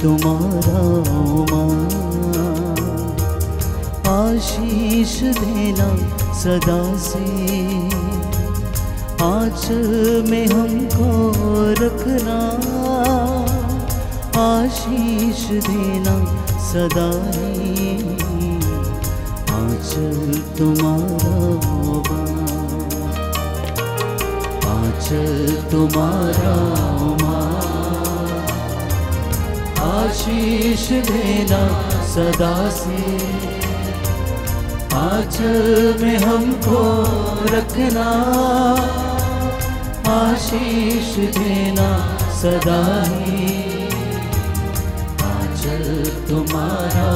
तुम्हारा माँ, आशीष देना सदा से, आंचल में हमको रखना, आशीष देना सदा ही, आंचल तुम्हारा माँ, आंचल तुम्हारा माँ, आशीष देना सदा से, आंचल में हमको रखना, आशीष देना सदा ही, आंचल तुम्हारा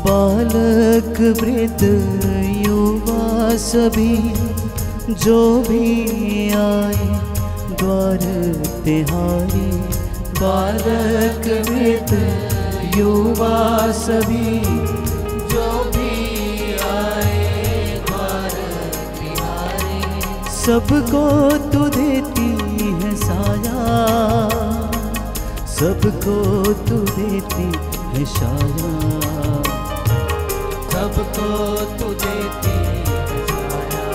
बालक वृद्ध युवा सभी जो भी आए द्वार तिहारी, बालक वृद्ध युवा सभी जो भी आए द्वार तिहारी, सबको तू देती है साया, सबको तू देती है साया, सबको तू देती है साया,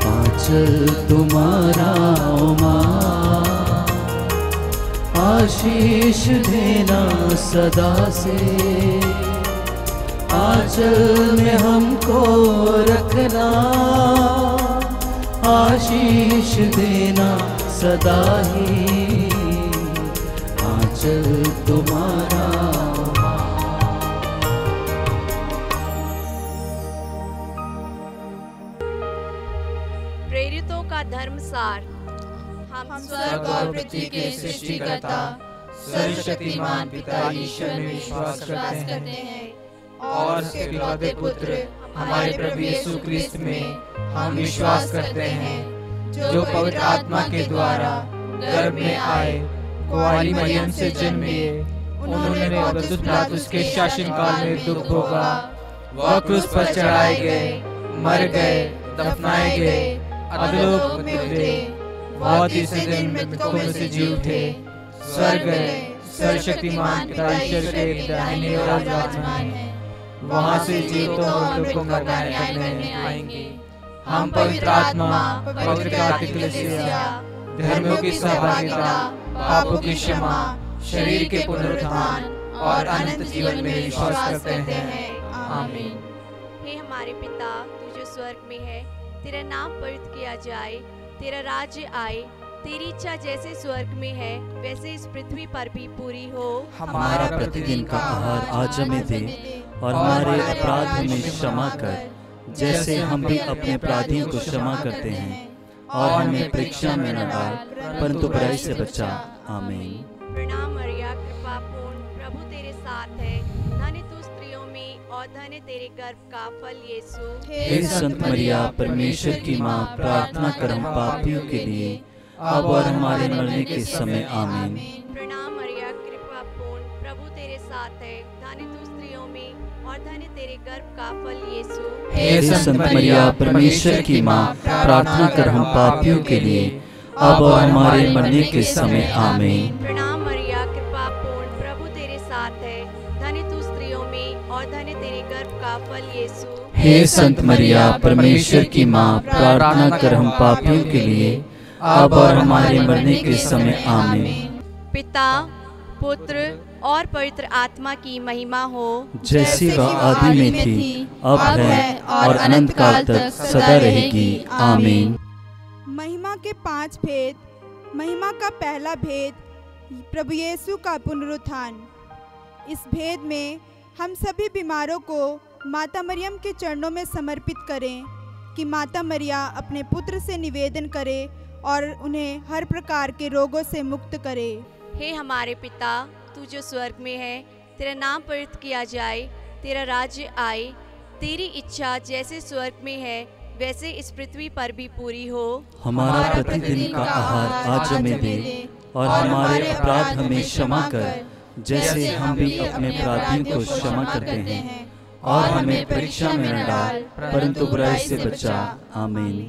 आंचल तुम्हारा माँ, आशीष देना सदा से, आंचल में हमको रखना, आशीष देना सदा ही, आंचल तुम्हारा धर्मसार। हम स्वर्ग और पृथ्वी के सृष्टिकर्ता सर्वशक्तिमान पिता ईश्वर में विश्वास करते हैं और उसके इकलौते पुत्र हमारे प्रभु यीशु क्रिस्त में हम विश्वास करते हैं, जो पवित्र आत्मा के द्वारा गर्भ में आए, कुंवारी मरियम से जन्मे, उन्होंने पौलुस पिलातुस के शासनकाल में दुख भोगा, वह क्रूस पर चढ़ाए गए, मर गए, दफनाए गए, अधोलोक में उतरे, वह तीसरे दिन मृतकों में से जी उठे, स्वर्ग गए, सर्वशक्तिमान पिता ईश्वर के दाहिने ओर विराजमान है, वहां से जीवितों और मृतकों का न्याय करने आएंगे। हम पवित्र आत्मा, पवित्र कैथोलिक कलीसिया, धर्मों की सहभागिता, पापों की क्षमा, शरीर के पुनरुत्थान और अनंत जीवन में विश्वास करते हैं। आमीन। हे हमारे पिता, तू जो स्वर्ग में है, तेरा नाम पवित्र किया जाए, तेरा राज्य आए, तेरी इच्छा जैसे स्वर्ग में है वैसे इस पृथ्वी पर भी पूरी हो। हमारा प्रतिदिन का आहार आज हमें दे और हमारे अपराध हमें क्षमा कर, जैसे हम भी अपने अपराधियों को क्षमा करते हैं, और हमें परीक्षा में न डाल परंतु बुराई से बचा। आमीन। प्रणाम मरिया, कृपा पूर्ण, प्रभु तेरे साथ है, धन्य तू स्त्रियों में और धन्य तेरे गर्भ का फल यीशु। हे संत मरिया, परमेश्वर की माँ, प्रार्थना कर हम पापियों के लिए अब और हमारे मरने के समय। आमीन। प्रणाम मरिया, कृपा पूर्ण, प्रभु तेरे साथ है, धन्य तू स्त्रियों में और धन्य तेरे गर्भ का फल यीशु। हे संत मरिया, परमेश्वर की माँ, प्रार्थना कर हम पापियों के लिए अब और हमारे मरने के समय। आमीन। प्रणाम मरिया, कृपा पूर्ण, प्रभु तेरे साथ है, धन्य तू स्त्रियों में और धन्य तेरे गर्भ का फल यीशु। हे संत मरिया, परमेश्वर की माँ, प्रार्थना कर हम पापियों के लिए अब और हमारे मरने के समय। आमीन। पिता, पुत्र और पवित्र आत्मा की महिमा हो, जैसी वह आदि में थी, अब है और अनंत काल तक सदा रहेगी। आमीन। महिमा के 5 भेद। महिमा का पहला भेद, प्रभु यीशु का पुनरुत्थान। इस भेद में हम सभी बीमारों को माता मरियम के चरणों में समर्पित करें कि माता मरिया अपने पुत्र से निवेदन करे और उन्हें हर प्रकार के रोगों से मुक्त करे। हे हमारे पिता, तू जो स्वर्ग में है, तेरा नाम पवित्र किया जाए, तेरा राज्य आए, तेरी इच्छा जैसे स्वर्ग में है वैसे इस पृथ्वी पर भी पूरी हो। हमारा प्रतिदिन का आहार आज हमें दे, और हमारे अपराध हमें क्षमा कर, जैसे हम भी अपने अपराधियों को क्षमा करते हैं, और हमें परीक्षा में न डाल, परंतु बुराई से बचा। आमीन।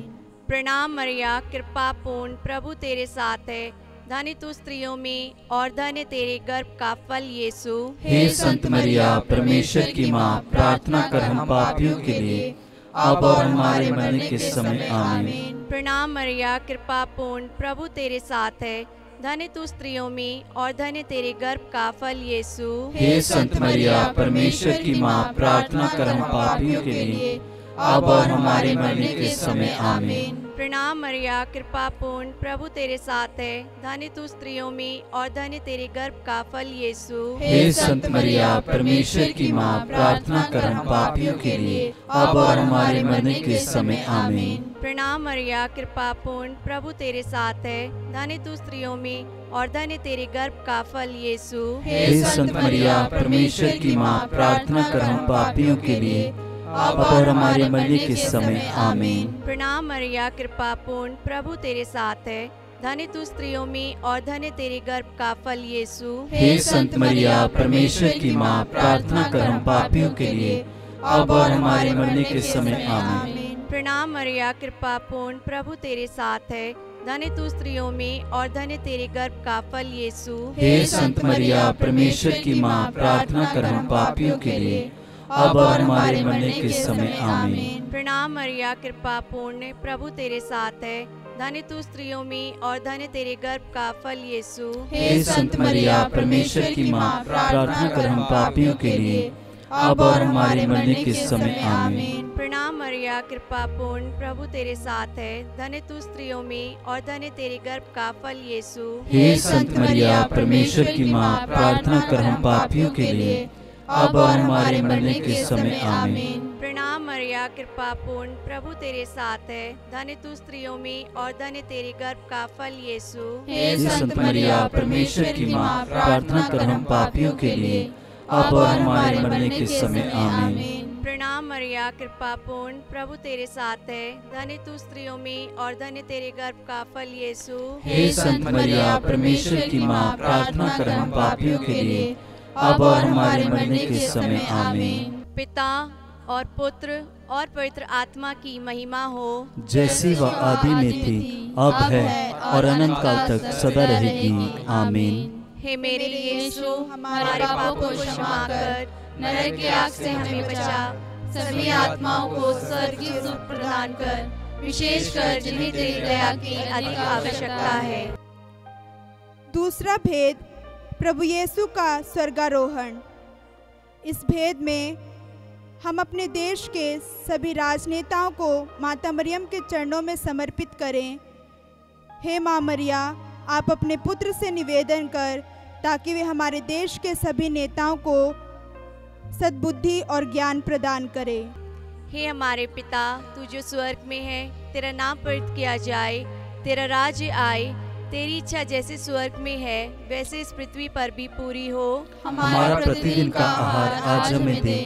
प्रणाम मरिया, कृपा पूर्ण, प्रभु तेरे साथ है, धन्य तू स्त्रियों में और धन्य तेरे गर्भ का फल यीशु। हे संत मरिया, परमेश्वर की माँ, प्रार्थना कर हम पापियों के लिए, अब और हमारे मरने के समय। आमीन। प्रणाम मरिया, कृपा पूर्ण, प्रभु तेरे साथ है, धन्य तू स्त्रियों में और धन्य तेरे गर्भ का फल यीशु। हे संत मरिया, परमेश्वर की माँ, प्रार्थना कर हम पापियों के लिए, अब और हमारे मरने के समय। आमीन। प्रणाम मरिया, कृपा पूर्ण, प्रभु तेरे साथ है, धन्य तू स्त्रियों में और धन्य तेरे गर्भ का फल यीशु। हे संत मरिया, परमेश्वर की माँ, प्रार्थना कर हम पापियों के लिए, अब और हमारे मरने के समय। आमीन। प्रणाम मरिया, कृपा पूर्ण, प्रभु तेरे साथ है, धन्य तू स्त्रियों में और धन्य तेरे गर्भ का फल यीशु। हे संत मरिया, परमेश्वर की माँ, प्रार्थना कर हम पापियों के लिए, अब और हमारे मरने के समय। आमीन। प्रणाम मरिया, कृपा पूर्ण, प्रभु तेरे साथ है, धन्य तू स्त्रियों में और धन्य तेरे गर्भ का फल यीशु। हे संत मरिया, परमेश्वर की माँ, प्रार्थना कर हम पापियों के लिए, अब और हमारे मरने के समय। आमीन। प्रणाम मरिया, कृपा पूर्ण, प्रभु तेरे साथ है, धन्य तू स्त्रियों में और धन्य तेरे गर्भ का फल यीशु। हे संत मरिया, परमेश्वर की माँ, प्रार्थना कर हम पापियों के लिए, अब और हमारे मरने के समय। आमीन। प्रणाम मरिया, कृपा पूर्ण, प्रभु तेरे साथ है, धन्य तू स्त्रियों में और धन्य तेरे गर्भ का फल यीशु। हे संत मरिया, परमेश्वर की माँ, प्रार्थना कर हम पापियों के लिए, अब और हमारे मरने के समय। आमीन। प्रणाम मरिया, कृपा पूर्ण, प्रभु तेरे साथ है, धन्य तू स्त्रियों में और धन्य तेरे गर्भ का फल यीशु। हे संत मरिया, परमेश्वर की माँ, प्रार्थना कर हम पापियों के लिए, अब और हमारे मरने के समय। आमीन। प्रणाम मरिया, कृपा पूर्ण, प्रभु तेरे साथ है, धन्य तू स्त्रियों में और धन्य तेरे गर्भ का फल यीशु। हे संत मरिया, परमेश्वर की माँ, प्रार्थना कर हम पापियों के लिए, अब और हमारे मरने के समय। आमीन। प्रणाम मरिया, कृपा पूर्ण, प्रभु तेरे साथ है, धन्य तू स्त्रियों में और धन्य तेरे गर्भ का फल यीशु। हे संत मरिया, परमेश्वर की माँ, प्रार्थना कर हम पापियों के लिए, अब और हमारे मरने के समय। आमीन। पिता और पुत्र और पवित्र आत्मा की महिमा हो, जैसी वह आदि में थी, अब है और अनंत काल तक सदा रहेगी। आमीन। हे मेरे यीशु, हमारे पापों को क्षमा कर, नरक की आग से हमें बचा, सभी आत्माओं को स्वर्गीय सुख प्रदान कर, विशेषकर जिन्हें तेरी दया की अधिक आवश्यकता है। दूसरा भेद, प्रभु यीशु का स्वर्गारोहण। इस भेद में हम अपने देश के सभी राजनेताओं को माता मरियम के चरणों में समर्पित करें। हे माँ मरिया, आप अपने पुत्र से निवेदन कर ताकि वे हमारे देश के सभी नेताओं को सद्बुद्धि और ज्ञान प्रदान करें। हे हमारे पिता, तू जो स्वर्ग में है, तेरा नाम पवित्र किया जाए, तेरा राज्य आए, तेरी इच्छा जैसे स्वर्ग में है वैसे इस पृथ्वी पर भी पूरी हो। हमारा प्रतिदिन का आहार आज हमें दे,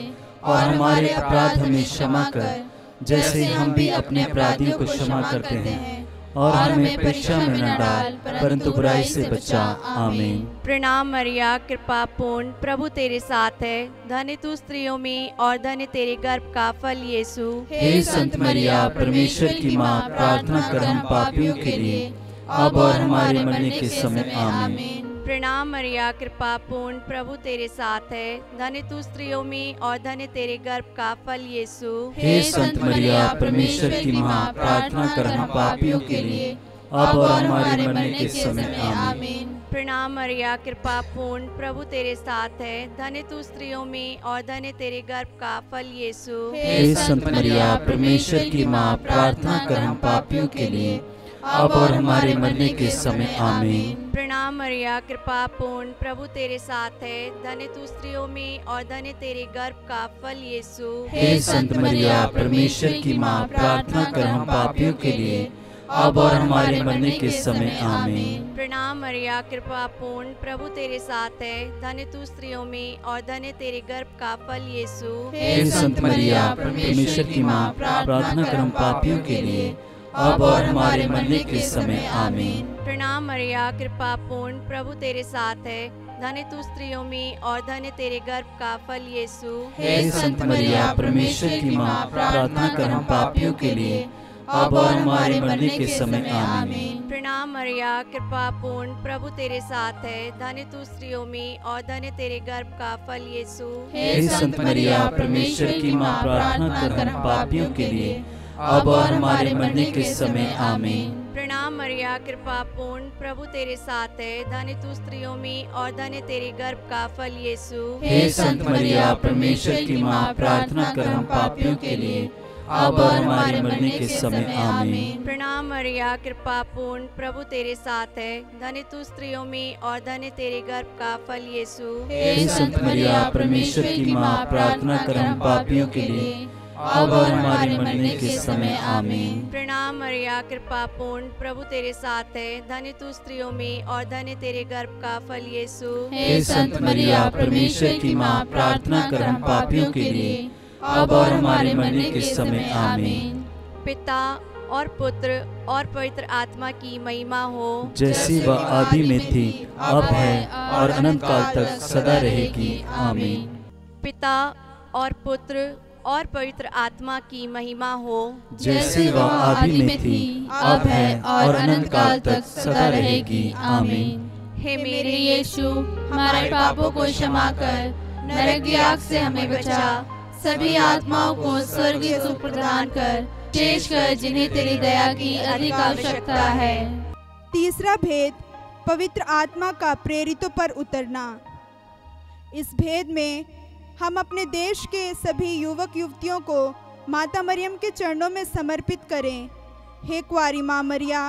और हमारे अपराध हमें क्षमा कर, जैसे हम भी अपने अपराधियों को क्षमा करते हैं, और हमें परीक्षा में न डाल, परंतु बुराई से बचा। आमीन। प्रणाम मरिया, कृपा पूर्ण, प्रभु तेरे साथ है, धन्य तू स्त्रियों में और धन्य तेरे गर्भ का फल यीशु। हे संत मरिया, परमेश्वर की माँ, प्रार्थना कर हम पापियों के लिए, अब और हमारे मरने के समय। आमीन। प्रणाम मरिया, कृपा पूर्ण, प्रभु तेरे साथ है, धन्य तू स्त्रियों में और धन्य तेरे गर्भ का फल यीशु। हे संत मरिया, परमेश्वर की माँ, प्रार्थना कर हम पापियों के लिए, अब और हमारे मरने के समय। आमीन। प्रणाम मरिया, कृपा पूर्ण, प्रभु तेरे साथ है, धन्य तू स्त्रियों में और धन्य तेरे गर्भ का फल यीशु। हे संत मरिया, परमेश्वर की माँ, प्रार्थना कर हम पापियों के लिए, अब और हमारे मरने के समय। आमीन। प्रणाम मरिया, कृपा पूर्ण, प्रभु तेरे साथ है, धन्य तू स्त्रियों में और धन्य तेरे गर्भ का फल यीशु। हे संत मरिया, परमेश्वर की माँ, प्रार्थना कर हम पापियों के लिए, अब और हमारे मरने के समय आमीन। प्रणाम मरिया, कृपा पूर्ण, प्रभु तेरे साथ है, धन्य तू स्त्रियों में और धन्य तेरे गर्भ का फल यीशु। हे संत मरिया, परमेश्वर की माँ, प्रार्थना कर हम पापियों के लिए, अब और हमारे मरने के समय आमीन। प्रणाम मरिया, कृपा पूर्ण, प्रभु तेरे साथ है, धन्य तू स्त्रियों में और धन्य तेरे गर्भ का फल यीशु। हे संत मरिया, परमेश्वर की माँ, प्रार्थना कर हम पापियों के लिए, अब और हमारे मरने के समय आमीन। प्रणाम मरिया, कृपा पूर्ण, प्रभु तेरे साथ है, धन्य तू स्त्रियों में और धन्य तेरे गर्भ का फल यीशु। हे संत मरिया, परमेश्वर की माँ, प्रार्थना कर हम पापियों के लिए, अब और हमारे मरने के समय आमीन। प्रणाम मरिया, कृपा पूर्ण, प्रभु तेरे साथ है, धन्य तू स्त्रियों में और धन्य तेरे गर्भ का फल यीशु। हे संत मरिया, परमेश्वर की माँ, प्रार्थना कर हम पापियों के लिए, अब और हमारे मरने के समय आमीन। प्रणाम मरिया, कृपा पूर्ण, प्रभु तेरे साथ है, धन्य तू स्त्रियों में और धन्य तेरे गर्भ का फल यीशु। हे संत मरिया, परमेश्वर की माँ, प्रार्थना कर हम पापियों के लिए, अब और हमारे मरने के समय आमीन। प्रणाम मरिया, कृपा पूर्ण, प्रभु तेरे साथ है, धन्य तू स्त्रियों में और धन्य तेरे गर्भ का फल यीशु। हे संत मरिया, परमेश्वर की माँ, प्रार्थना कर हम पापियों के लिए, अब और हमारे मरने के समय आमीन। पिता और पुत्र और पवित्र आत्मा की महिमा हो, जैसी वह आदि में थी, अब है और अनंत काल तक सदा रहेगी आमीन। पिता और पुत्र और पवित्र आत्मा की महिमा हो, जैसी वह आदि में थी, अब है और अनंत काल तक सदा रहेगी आमीन। हे मेरे यीशु, हमारे पापों को क्षमा कर, नरक की आग से हमें बचा, सभी आत्माओं को स्वर्गीय सुख प्रदान कर, शेष कर जिन्हें तेरी दया की अधिक आवश्यकता है। तीसरा भेद, पवित्र आत्मा का प्रेरितों पर उतरना। इस भेद में हम अपने देश के सभी युवक युवतियों को माता मरियम के चरणों में समर्पित करें। हे कुंवारी माँ मरिया,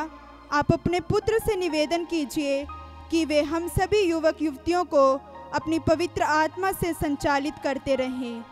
आप अपने पुत्र से निवेदन कीजिए कि वे हम सभी युवक युवतियों को अपनी पवित्र आत्मा से संचालित करते रहें।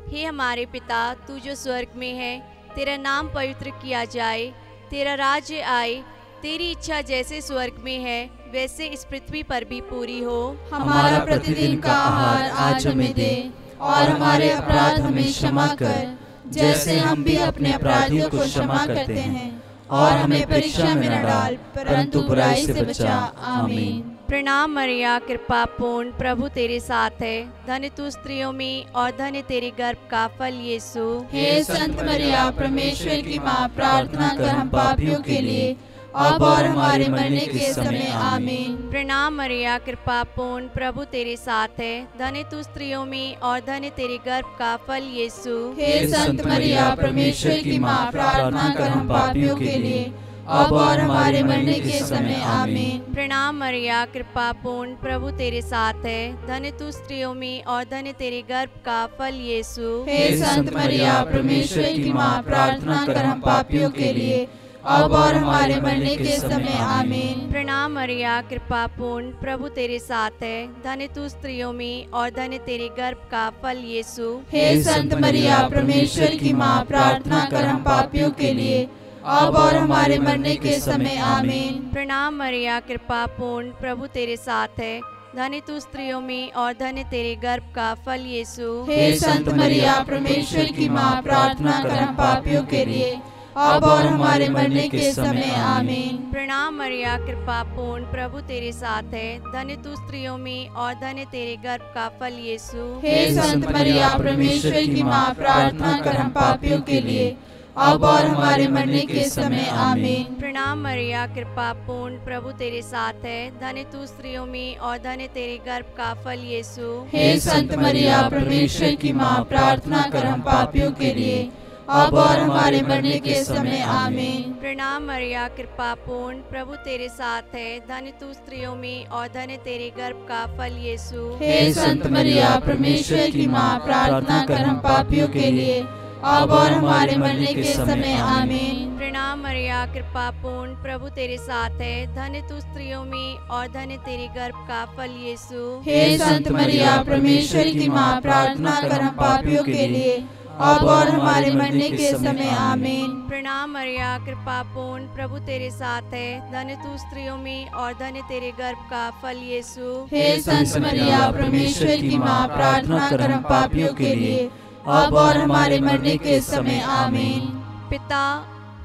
हे हमारे पिता, तू जो स्वर्ग में है, तेरा नाम पवित्र किया जाए, तेरा राज्य आए, तेरी इच्छा जैसे स्वर्ग में है वैसे इस पृथ्वी पर भी पूरी हो। हमारा प्रतिदिन का आहार आज हमें दे, और हमारे अपराध हमें क्षमा कर, जैसे हम भी अपने अपराधियों को क्षमा करते हैं, और हमें परीक्षा में न डाल, परंतु बुराई से बचा। आमीन। प्रणाम मरिया, कृपा पूर्ण, प्रभु तेरे साथ है, धन्य तू स्त्रियों में और धन्य तेरे गर्भ का फल यीशु। हे संत मरिया, परमेश्वर की माँ, प्रार्थना कर हम पापियों के लिए, अब और हमारे मरने के समय आमीन। प्रणाम मरिया, कृपा पूर्ण, प्रभु तेरे साथ है, धन्य तू स्त्रियों में और धन्य तेरे गर्भ का फल यीशु। हे संत मरिया, परमेश्वर की माँ, प्रार्थना कर हम पापियों के लिए, अब और हमारे मरने के समय आमीन। प्रणाम मरिया, कृपा पूर्ण, प्रभु तेरे साथ है, धन्य तू स्त्रियों में और धन्य तेरे गर्भ का फल यीशु। हे संत मरिया, परमेश्वर की माँ, प्रार्थना कर हम पापियों के लिए, अब और हमारे मरने के समय आमीन। प्रणाम मरिया, कृपा पूर्ण, प्रभु तेरे साथ है, धन्य तू स्त्रियों में और धन्य तेरे गर्भ का फल यीशु। हे संत मरिया, परमेश्वर की माँ, प्रार्थना कर हम पापियों के लिए, अब और हमारे मरने के समय आमीन। प्रणाम मरिया, कृपा पूर्ण, प्रभु तेरे साथ है, धन्य तू स्त्रियों में और धन्य तेरे गर्भ का फल यीशु। हे संत मरिया, परमेश्वर की माँ, प्रार्थना कर हम पापियों के लिए, अब और हमारे मरने के समय आमीन। प्रणाम मरिया, कृपा पूर्ण, प्रभु तेरे साथ है, धन्य तू स्त्रियों में और धन्य तेरे गर्भ का फल यीशु। हे संत मरिया, परमेश्वर की माँ, प्रार्थना कर हम पापियों के लिए, अब और हमारे मरने के समय आमीन। प्रणाम मरिया, कृपा पूर्ण, प्रभु तेरे साथ है, धन्य तू स्त्रियों में और धन्य तेरे गर्भ का फल यीशु। हे संत मरिया, परमेश्वर की माँ, प्रार्थना कर हम पापियों के लिए, अब और हमारे मरने के समय आमीन। प्रणाम मरिया, कृपा पूर्ण, प्रभु तेरे साथ है, धन्य तू स्त्रियों में और धन्य तेरे गर्भ का फल यीशु। हे संत मरिया, परमेश्वर की माँ, प्रार्थना कर हम पापियों के लिए, अब और हमारे मरने के समय आमीन। प्रणाम मरिया, कृपा पूर्ण, प्रभु तेरे साथ है, धन्य तू स्त्रियों में और धन्य तेरे गर्भ का फल यीशु। हे संत मरिया, परमेश्वर की माँ, प्रार्थना कर हम पापियों के लिए, अब और हमारे मरने के समय आमीन। प्रणाम मरिया, कृपा पूर्ण, प्रभु तेरे साथ है, धन्य तू स्त्रियों में और धन्य तेरे गर्भ का फल यीशु। हे संत मरिया, परमेश्वर की माँ, प्रार्थना कर हम पापियों के लिए, अब और हमारे मरने के समय आमीन। पिता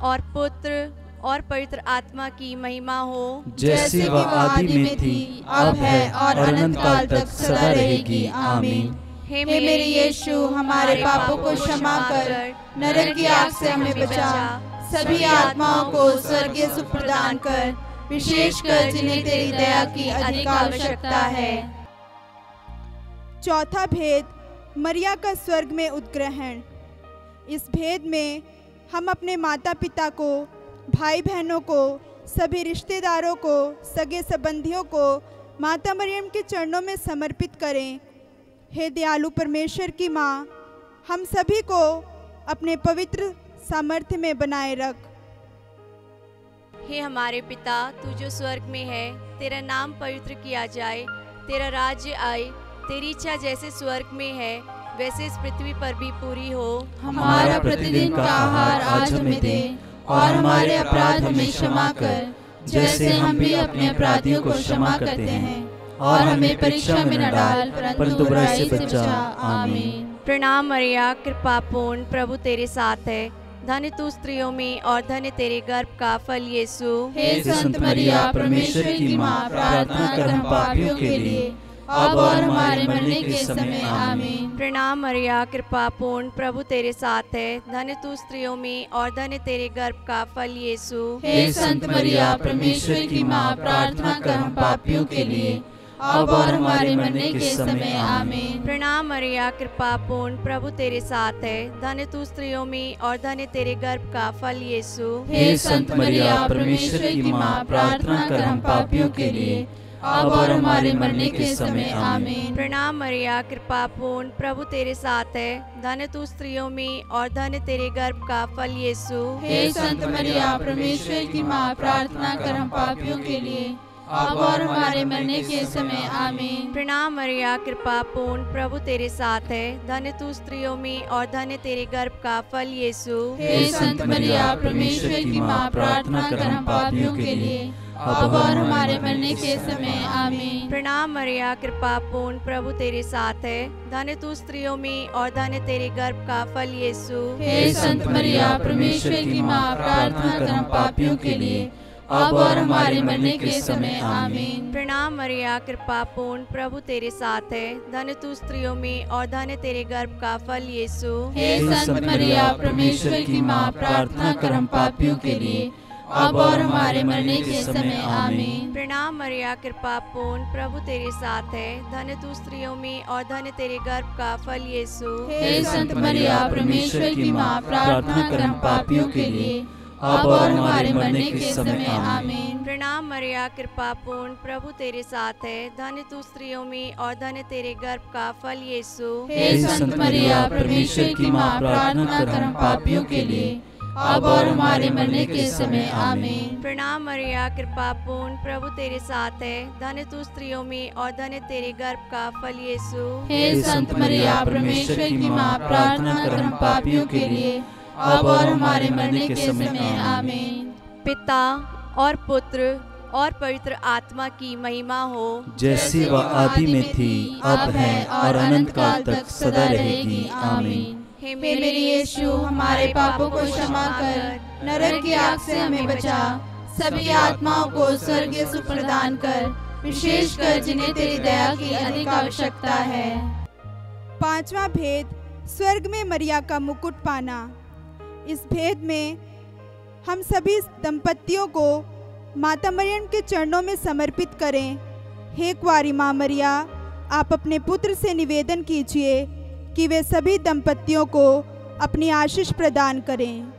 और पुत्र और पवित्र आत्मा की महिमा हो, जैसे वह आदि में थी, अब है और अनंत काल तक सदा रहेगी। आमीन। हे मेरे यीशु, हमारे पापों को क्षमा कर, नरक की आग से हमें बचा, सभी आत्माओं को स्वर्गीय सुख प्रदान कर, विशेषकर जिन्हें तेरी दया की अधिक आवश्यकता है। चौथा भेद, मरिया का स्वर्ग में उत्ग्रहण। इस भेद में हम अपने माता पिता को, भाई बहनों को, सभी रिश्तेदारों को, सगे संबंधियों को माता मरियम के चरणों में समर्पित करें। हे दयालु परमेश्वर की माँ, हम सभी को अपने पवित्र सामर्थ्य में बनाए रख। हे हमारे पिता, तू जो स्वर्ग में है, तेरा नाम पवित्र किया जाए, तेरा राज्य आए, तेरी इच्छा जैसे स्वर्ग में है वैसे इस पृथ्वी पर भी पूरी हो। हमारा प्रतिदिन का आहार आज हमें दे, और हमारे अपराध हमें क्षमा कर, जैसे हम भी अपने अपराधियों को क्षमा करते हैं, और हमें परीक्षा में न डाल, परंतु बुराई से बचा। आमीन। प्रणाम मरिया, कृपा पूर्ण, प्रभु तेरे साथ है, धन्य तू स्त्रियों में और धन्य तेरे गर्भ का फल यीशु। हे संत मरिया, परमेश्वर की माँ, प्रार्थना कर हम पापियों के लिए, अब और हमारे मरने के समय आमीन। प्रणाम मरिया, कृपा पूर्ण, प्रभु तेरे साथ है, धन्य तू स्त्रियों में और धन्य तेरे गर्भ का फल यीशु। हे संत मरिया, परमेश्वर की माँ, प्रार्थना कर हम पापियों के लिए, अब और हमारे मरने के समय आमीन। प्रणाम मरिया, कृपा पूर्ण, प्रभु तेरे साथ है, धन्य तू स्त्रियों में और धन्य तेरे गर्भ का फल यीशु। हे संत मरिया, परमेश्वर की माँ, प्रार्थना कर हम पापियों के लिए, अब और हमारे मरने के समय आमीन। प्रणाम मरिया, कृपा पूर्ण, प्रभु तेरे साथ है, धन्य तू स्त्रियों में और धन्य तेरे गर्भ का फल यीशु। हे संत मरिया, परमेश्वर की माँ, प्रार्थना कर हम पापियों के लिए, अब और हमारे मरने के समय आमीन। प्रणाम मरिया, कृपा पूर्ण, प्रभु तेरे साथ है, धन्य तू स्त्रियों में और धन्य तेरे गर्भ का फल यीशु। हे संत मरिया, परमेश्वर की माँ, प्रार्थना कर हम पापियों के लिए, अब और हमारे मरने के समय आमीन। प्रणाम मरिया, कृपा पूर्ण, प्रभु तेरे साथ है, धन्य तू स्त्रियों में और धन्य तेरे गर्भ का फल यीशु। हे संत मरिया, परमेश्वर की माँ, प्रार्थना कर हम पापियों के लिए, अब और हमारे मरने के समय आमीन। प्रणाम मरिया, कृपा पूर्ण, प्रभु तेरे साथ है, धन्य तू स्त्रियों में और धन्य तेरे गर्भ का फल यीशु। हे संत मरिया, परमेश्वर की माँ, प्रार्थना कर हम पापियों के लिए, अब और हमारे मरने के समय आमीन। प्रणाम मरिया, कृपा पूर्ण, प्रभु तेरे साथ है, धन्य तू स्त्रियों में और धन्य तेरे गर्भ का फल यीशु। हे संत मरिया, परमेश्वर की माँ, प्रार्थना कर हम पापियों के लिए, अब और हमारे मरने के समय आमीन। प्रणाम मरिया, कृपा पूर्ण, प्रभु तेरे साथ है, धन्य तू स्त्रियों में और धन्य तेरे गर्भ का फल यीशु। हे संत मरिया, परमेश्वर की माँ, प्रार्थना कर हम पापियों के लिए, अब और हमारे मरने के समय आमीन। प्रणाम मरिया, कृपा पूर्ण, प्रभु तेरे साथ है, धन्य तू स्त्रियों में और धन्य तेरे गर्भ का फल यीशु। हे संत मरिया, परमेश्वर की माँ, प्रार्थना कर हम पापियों के लिए, अब और हमारे मरने के समय आमीन। पिता और पुत्र और पवित्र आत्मा की महिमा हो, जैसी वह आदि में थी, अब है और अनंत काल तक सदा रहेगी। आमीन। हे मेरे यीशु, हमारे पापों को क्षमा कर, नरक की आग से हमें बचा, सभी आत्माओं को स्वर्गीय सुख प्रदान कर, विशेषकर जिन्हें तेरी दया की अधिक आवश्यकता है। पांचवा भेद, स्वर्ग में मरिया का मुकुट पाना। इस भेद में हम सभी दंपतियों को माता मरियम के चरणों में समर्पित करें। हे कुंवारी माँ मरिया, आप अपने पुत्र से निवेदन कीजिए कि वे सभी दंपतियों को अपनी आशीष प्रदान करें।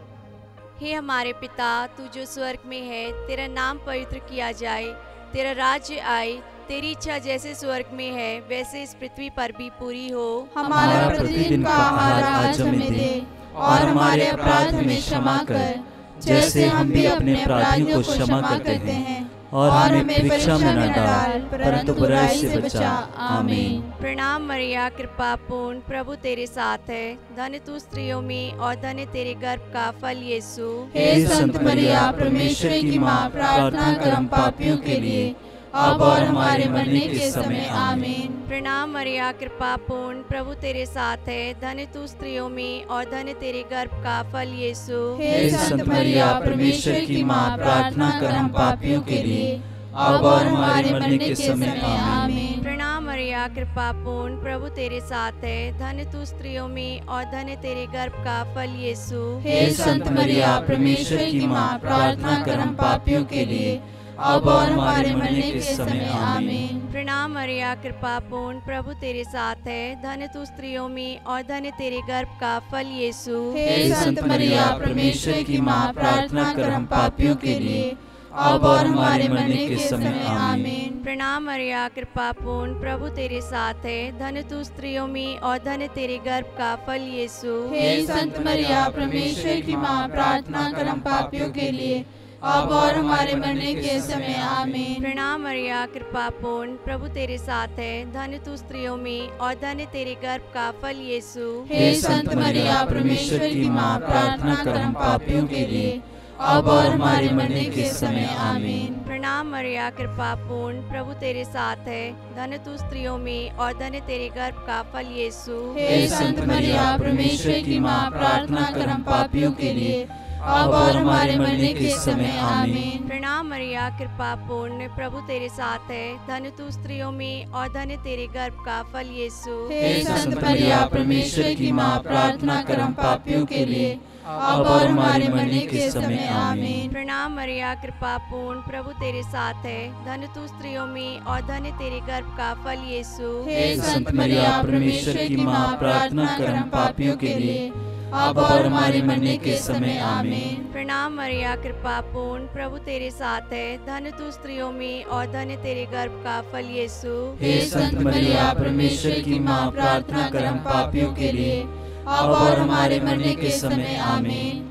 हे हमारे पिता, तू जो स्वर्ग में है, तेरा नाम पवित्र किया जाए, तेरा राज्य आए, तेरी इच्छा जैसे स्वर्ग में है वैसे इस पृथ्वी पर भी पूरी हो। हमारा प्रतिदिन का आहार आज हमें दे, और हमारे अपराध हमें क्षमा कर, जैसे हम भी अपने अपराधियों को क्षमा करते हैं, और हमें परीक्षा में न डाल, परंतु बुराई से बचा। आमीन। प्रणाम मरिया, कृपा पूर्ण, प्रभु तेरे साथ है। धन्य तू स्त्रियों में और धन्य तेरे गर्भ का फल यीशु। हे संत मरिया, परमेश्वर की माँ, प्रार्थना कर हम पापियों के लिए, अब और हमारे मरने के समय। आमीन। प्रणाम मरिया, कृपा पूर्ण, प्रभु तेरे साथ है। धन्य तू स्त्रियों में और धन्य तेरे गर्भ का फल यीशु। हे संत मरिया, परमेश्वर की माँ, प्रार्थना कर हम पापियों के लिए, अब और हमारे मरने के समय। आमीन। प्रणाम मरिया, कृपा पूर्ण, प्रभु तेरे साथ है। धन्य तू स्त्रियों में और धन्य तेरे गर्भ का फल यीशु। हे संत मरिया, परमेश्वर की माँ, प्रार्थना कर हम पापियों के लिए, अब और हमारे मरने के समय। आमीन। प्रणाम मरिया, कृपा पूर्ण, प्रभु तेरे साथ है। धन्य तू स्त्रियों में और धन्य तेरे गर्भ का फल यीशु। हे संत मरिया, परमेश्वर की माँ, प्रार्थना कर हम पापियों के लिए, अब और हमारे मरने के समय। आमीन। प्रणाम मरिया, कृपा पूर्ण, प्रभु तेरे साथ है। धन्य तू स्त्रियों में और धन्य तेरे गर्भ का फल यीशु। हे संत मरिया, परमेश्वर की माँ, प्रार्थना कर हम पापियों के लिए, अब और हमारे मरने के समय। आमीन। प्रणाम मरिया, कृपा पूर्ण, प्रभु तेरे साथ है। धन्य तू स्त्रियों में और धन्य तेरे गर्भ का फल यीशु। हे संत मरिया, परमेश्वर की माँ, प्रार्थना कर हम पापियों के लिए, अब और हमारे मरने के समय। आमीन। प्रणाम मरिया, कृपा पूर्ण, प्रभु तेरे साथ है। धन्य तू स्त्रियों में और धन्य तेरे गर्भ का फल यीशु। हे संत मरिया, परमेश्वर की माँ, प्रार्थना कर हम पापियों के लिए, अब और हमारे मरने के समय। आमीन। प्रणाम मरिया, कृपा पूर्ण, प्रभु तेरे साथ है। धन्य तू स्त्रियों में और धन्य तेरे गर्भ का फल यीशु। हे संत मरिया, परमेश्वर की माँ, प्रार्थना कर हम पापियों के लिए, अब और हमारे मरने के समय। आमीन। प्रणाम मरिया, कृपा पूर्ण, प्रभु तेरे साथ है। धन्य तू स्त्रियों में और धन्य तेरे गर्भ का फल यीशु। हे संत मरिया, परमेश्वर की माँ, प्रार्थना कर हम पापियों के लिए, अब और हमारे मरने के समय। आमीन। प्रणाम मरिया, कृपा पूर्ण, प्रभु तेरे साथ है। धन्य तू स्त्रियों में और धन्य तेरे गर्भ का फल यीशु। हे संत मरिया, परमेश्वर की माँ, प्रार्थना कर हम पापियों के लिए, अब और हमारे मरने के समय। आमीन।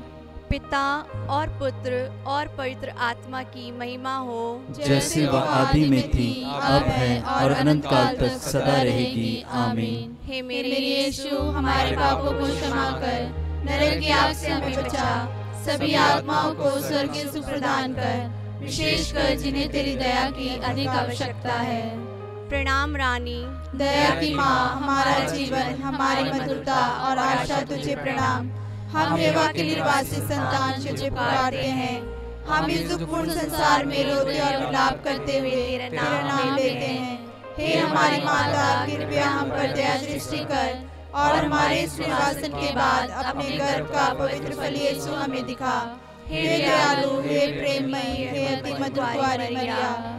पिता और पुत्र और पवित्र आत्मा की महिमा हो, जैसे वह आदि में थी, अब है और अनंत काल तक सदा रहेगी। आमीन। हे मेरे यीशु, हमारे पापों को क्षमा कर, नरक की आग से हमें बचा, सभी आत्माओं को स्वर्गीय सुख प्रदान कर, विशेषकर जिन्हें तेरी दया की अधिक आवश्यकता है। प्रणाम रानी, दया की माँ, हमारा जीवन, हमारी मधुरता और आशा तुझे प्रणाम। हम हेवा के निर्वासी संतान तुझे पुकारते हैं। हम इस दुखपूर्ण संसार में रोते और विलाप करते हुए तेरा नाम लेते हैं। हे हमारी माता, कृपया हम पर दया दृष्टि कर और हमारे इस निर्वासन के बाद अपने गर्भ का पवित्र फल यीशु हमें दिखा। हे दयालु, हे प्रेममयी, हे अति मधुर कुंवारी मरिया,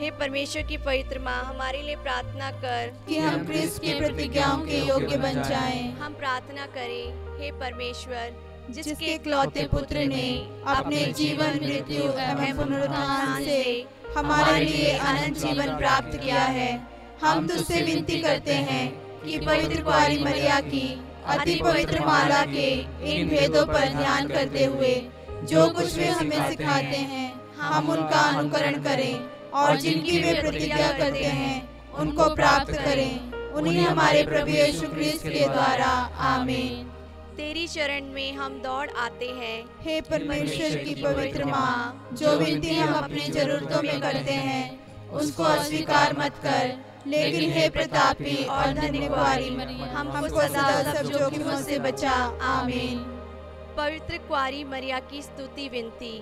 हे परमेश्वर की पवित्र माँ, हमारे लिए प्रार्थना कर कि हम क्रिस्त की प्रतिज्ञाओं के योग्य बन जाएं। हम प्रार्थना करें, हे परमेश्वर, जिसके इकलौते पुत्र ने अपने जीवन, मृत्यु एवं पुनरुत्थान से हमारे लिए अनंत जीवन प्राप्त किया है, हम तुझसे विनती करते हैं कि पवित्र कुंवारी मरिया की अति पवित्र माला के इन भेदों पर ध्यान करते हुए जो कुछ वे हमें सिखाते हैं, हम उनका अनुकरण करें और जिनकी वे प्रतिज्ञा करते हैं उनको प्राप्त करें। उन्हीं हमारे प्रभु यीशु क्रिस्त के द्वारा। आमीन। तेरी शरण में हम दौड़ आते हैं। हे परमेश्वर की पवित्र माँ, जो विनती हम अपनी जरूरतों में करते हैं उसको अस्वीकार मत कर, लेकिन हे प्रतापी और धन्य कुंवारी मरिया, हमको सदा सब जोखिमों से बचा। आमीन। पवित्र कुंवारी मरिया की स्तुति विनती।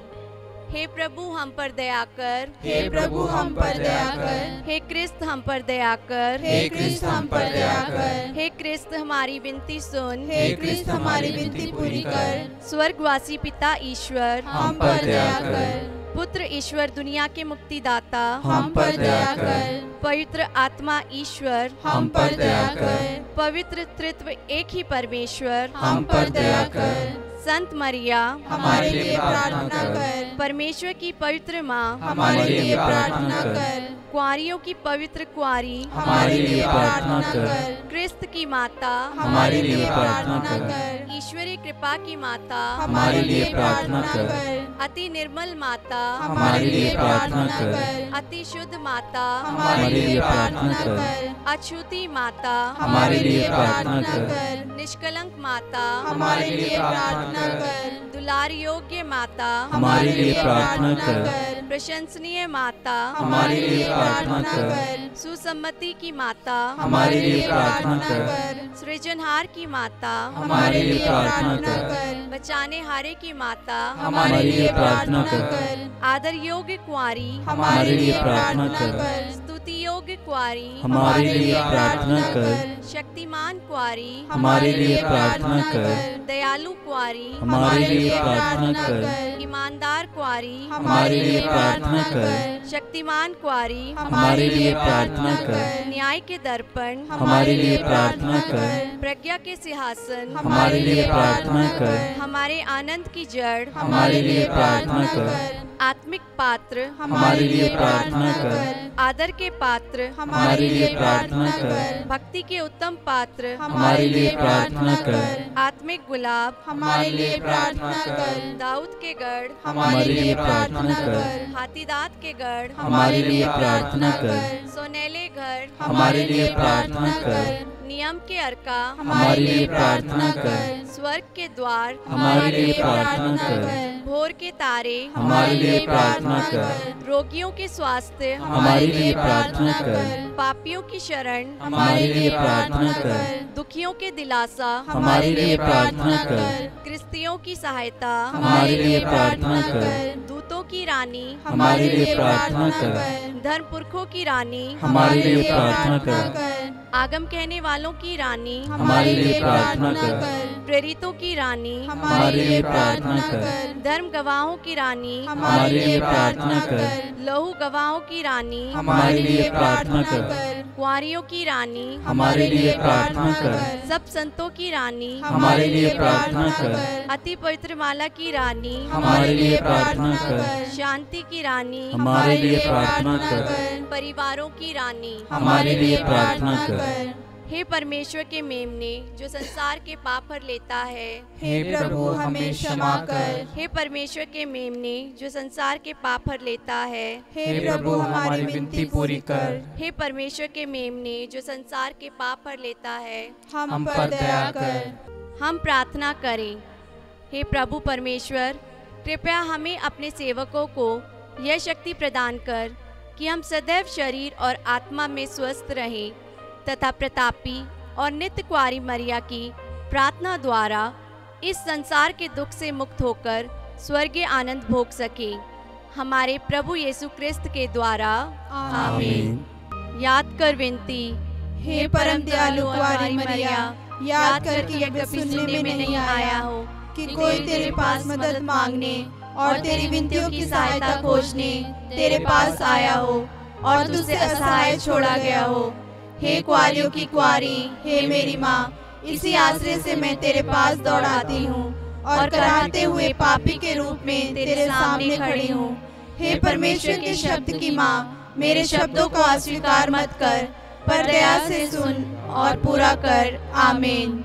हे प्रभु हम पर दया कर, हे प्रभु हम पर दया कर, हे क्रिस्त हम पर दया कर, हे क्रिस्त हम पर दया कर, हे क्रिस्त हमारी विनती सुन, हे क्रिस्त हमारी विनती पूरी कर। स्वर्गवासी पिता ईश्वर हम पर दया कर, पुत्र ईश्वर दुनिया के मुक्तिदाता हम पर दया कर, पवित्र आत्मा ईश्वर हम पर दया कर, पवित्र त्रित्व एक ही परमेश्वर हम पर दया कर, संत मरिया हमारे लिए प्रार्थना कर। परमेश्वर की पवित्र माँ हमारे लिए प्रार्थना कर। कुंवारियों की पवित्र कुंवारी हमारे लिए प्रार्थना कर। क्रिस्त की माता हमारे लिए प्रार्थना कर। ईश्वरीय कृपा की माता हमारे लिए प्रार्थना कर। अति निर्मल माता हमारे लिए प्रार्थना कर। अति शुद्ध माता हमारे लिए प्रार्थना कर। अछूती माता हमारे लिए प्रार्थना कर। निष्कलंक माता हमारे लिए प्रार्थना कर। दुलार योग्य माता हमारे लिए प्रार्थना कर। प्रशंसनीय माता हमारे लिए प्रार्थना कर। सुसम्मति की माता हमारे लिए प्रार्थना कर। सृजनहार की माता हमारे लिए प्रार्थना कर। बचाने हारे की माता हमारे लिए प्रार्थना कर। आदर योग्य कुंवारी हमारे लिए प्रार्थना कर। स्तुति योग्य कुंवारी हमारे लिए प्रार्थना कर। शक्तिमान कुंवारी हमारे लिए प्रार्थना कर। दयालु कुंवारी हमारे लिए प्रार्थना कर। ईमानदार कुंवारी हमारे लिए प्रार्थना कर। शक्तिमान कुंवारी हमारे लिए प्रार्थना कर। न्याय के दर्पण हमारे लिए प्रार्थना कर। प्रज्ञा के सिंहासन हमारे लिए प्रार्थना कर। हमारे आनंद की जड़ हमारे लिए प्रार्थना कर। आत्मिक पात्र हमारे लिए प्रार्थना कर। आदर के पात्र हमारे लिए प्रार्थना कर। भक्ति के उत्तम पात्र हमारे लिए प्रार्थना कर। आत्मिक गुलाब हमारे लिए प्रार्थना कर। दाऊद के गढ़ हमारे लिए प्रार्थना कर। हाथीदांत के गढ़ हमारे लिए प्रार्थना कर। सोनेले घर हमारे लिए प्रार्थना कर। नियम के अर्का हमारे लिए प्रार्थना कर। स्वर्ग के द्वार हमारे लिए प्रार्थना कर। भोर के तारे हमारे लिए प्रार्थना कर। रोगियों के स्वास्थ्य हमारे लिए प्रार्थना कर। पापियों की शरण हमारे लिए प्रार्थना कर। दुखियों के दिलासा हमारे लिए प्रार्थना कर। क्रिस्तियों की सहायता हमारे लिए प्रार्थना कर। दूतों की रानी हमारे लिए प्रार्थना कर। धर्म पुरखों की रानी हमारे लिए प्रार्थना कर। आगम कहने वालों की रानी हमारे लिए प्रार्थना कर। प्रेरितों की रानी हमारे लिए प्रार्थना कर। धर्म गवाहों की रानी हमारे लिए प्रार्थना कर। लहू गवाहों की रानी हमारे लिए प्रार्थना कर। कुंवारियों की रानी हमारे लिए प्रार्थना कर। सब संतों की रानी हमारे लिए प्रार्थना कर। अति पवित्र माला की रानी हमारे लिए प्रार्थना कर। शांति की रानी हमारे लिए प्रार्थना कर। परिवारों की रानी हमारे लिए प्रार्थना कर। हे परमेश्वर के मेमने जो संसार के पाप हर लेता है, हे प्रभु हमें क्षमा कर। हे परमेश्वर के मेमने जो संसार के पाप हर लेता है, हे प्रभु हमारी विनती पूरी कर। हे परमेश्वर के मेमने जो संसार के पाप हर लेता है, हम पर दया कर। हम प्रार्थना करें। हे प्रभु परमेश्वर, कृपया हमें अपने सेवकों को यह शक्ति प्रदान कर कि हम सदैव शरीर और आत्मा में स्वस्थ रहें तथा प्रतापी और नित्य कुंवारी मरिया की प्रार्थना द्वारा इस संसार के दुख से मुक्त होकर स्वर्गीय आनंद भोग सके। हमारे प्रभु यीशु क्रिस्त के द्वारा आमीन। याद कर विनती। हे परम दयालु कुंवारी मरिया, याद कर कि यह कभी सुनने में नहीं आया हो कि कोई तेरे पास मदद मांगने और तेरी विनतियों की सहायता खोजने तेरे पास आया हो और तुझसे असहाय छोड़ा गया हो। हे कुंवारियों की कुंवारी, हे मेरी माँ, इसी आश्रय से मैं तेरे पास दौड़ाती हूँ और कराहते हुए पापी के रूप में तेरे सामने खड़ी हूँ। हे परमेश्वर के शब्द की माँ, मेरे शब्दों को अस्वीकार मत कर, पर दया से सुन और पूरा कर। आमीन।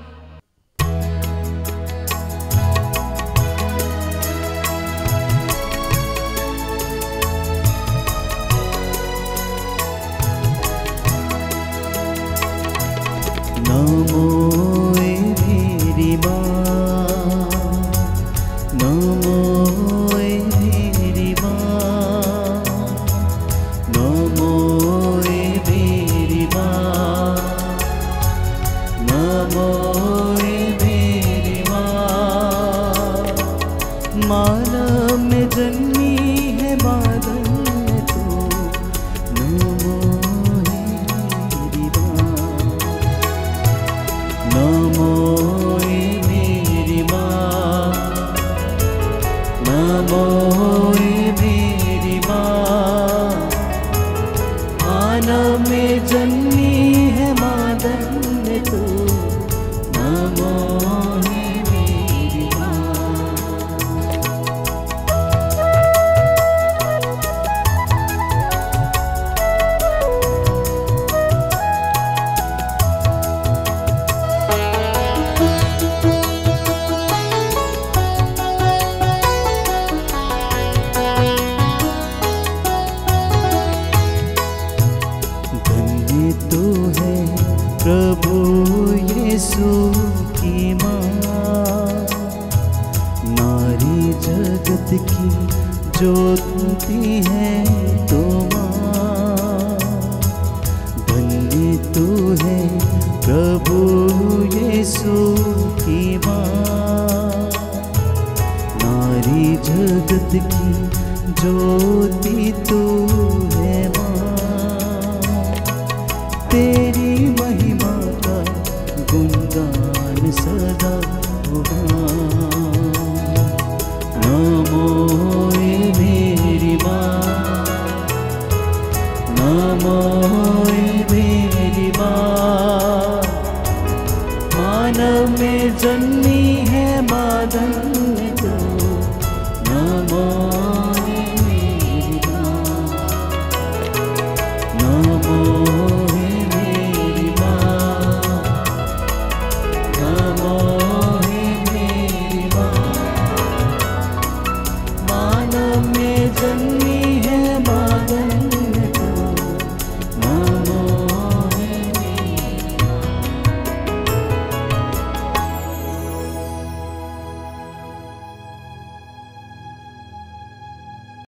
नमो मेरी माँ, नमो मेरी माँ, नमो मेरी माँ, नमो मेरी माँ। मानव में जन्मी है बादल में तू, नमो मेरी माँ, नमो मेरी माँ, नमो मेरी माँ। मानव में जन्मी है मादन में तू, नमो मेरी माँ। प्रभु यीशु की माँ, नारी जगत की ज्योति है तो माँ, धन्य तू है प्रभु यीशु की माँ, नारी जगत की ज्योति तू है माँ, तेरी महिमा का गुणगान सदा होगा। नमो मेरी माँ, नमो मेरी माँ, मानव में जन्मी है मादन तो, नमो